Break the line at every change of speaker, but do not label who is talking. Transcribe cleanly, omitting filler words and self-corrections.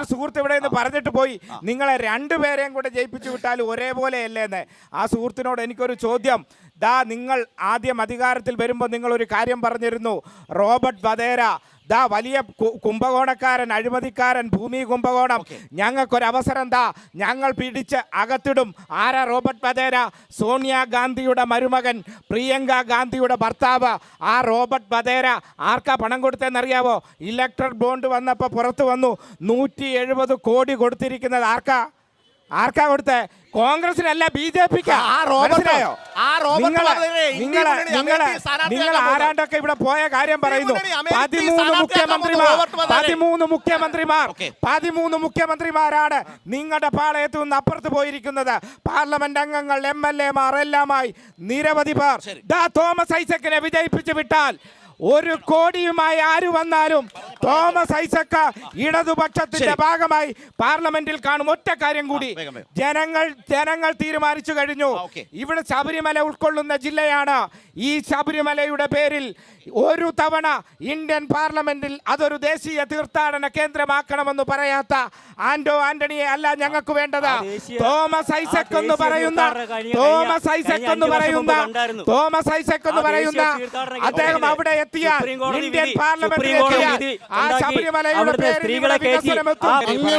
സുഹൃത്ത് ഇവിടെ നിന്ന് പറഞ്ഞിട്ട് പോയി നിങ്ങളെ രണ്ടുപേരെയും കൂടെ ജയിപ്പിച്ചു വിട്ടാൽ ഒരേപോലെയല്ലേന്ന്. ആ സുഹൃത്തിനോട് എനിക്കൊരു ചോദ്യം. നിങ്ങൾ ആദ്യം അധികാരത്തിൽ വരുമ്പോൾ നിങ്ങളൊരു കാര്യം പറഞ്ഞിരുന്നു, റോബർട്ട് വധേര വലിയ കുംഭകോണക്കാരൻ, അഴിമതിക്കാരൻ, ഭൂമി കുംഭകോണം, ഞങ്ങൾക്കൊരവസരം ഞങ്ങൾ പിടിച്ച് അകത്തിടും. ആരാ റോബർട്ട് വധേര? സോണിയാഗാന്ധിയുടെ മരുമകൻ, പ്രിയങ്ക ഗാന്ധിയുടെ ഭർത്താവ്. ആ റോബർട്ട് വധേര ആർക്കാ പണം കൊടുത്തതെന്നറിയാവോ? ഇലക്ട്രൽ ബോണ്ട് വന്നപ്പോൾ പുറത്തു വന്നു 170 കോടി കൊടുത്തിരിക്കുന്നത് ആർക്കാ കൊടുത്തേ? കോൺഗ്രസിനല്ല, BJPക്ക്. നിങ്ങൾ ആരാണ്ടൊക്കെ ഇവിടെ പോയ കാര്യം പറയുന്നു. 13 മുഖ്യമന്ത്രിമാരാണ് നിങ്ങളുടെ പാളയത്തു നിന്ന് അപ്പുറത്ത് പോയിരിക്കുന്നത്. പാർലമെന്റ് അംഗങ്ങൾ, MLA മാർ എല്ലാമായി നിരവധി പേർ. തോമസ് ഐസക്കിനെ വിജയിപ്പിച്ചു വിട്ടാൽ 1 കോടിയുമായി ആര് വന്നാലും തോമസ് ഐസക്ക് ഇടതുപക്ഷത്തിന്റെ ഭാഗമായി പാർലമെന്റിൽ കാണും. ഒറ്റ കാര്യം കൂടി, ജനങ്ങൾ തീരുമാനിച്ചു കഴിഞ്ഞു. ഇവിടെ ശബരിമല ഉൾക്കൊള്ളുന്ന ജില്ലയാണ്. ഈ ശബരിമലയുടെ പേരിൽ ഒരു തവണ ഇന്ത്യൻ പാർലമെന്റിൽ അതൊരു ദേശീയ തീർത്ഥാടന കേന്ദ്രമാക്കണമെന്ന് പറയാത്ത ആന്റണിയെ അല്ല ഞങ്ങൾക്ക് വേണ്ടത്. തോമസ് ഐസക് എന്ന് പറയുന്ന അദ്ദേഹം അവിടെ എത്തിയാൽ ഇന്ത്യൻ പാർലമെന്റിൽ എത്തിയാൽ ആ ശബരിമലയുടെ പേരിൽ വികസനമെത്തും.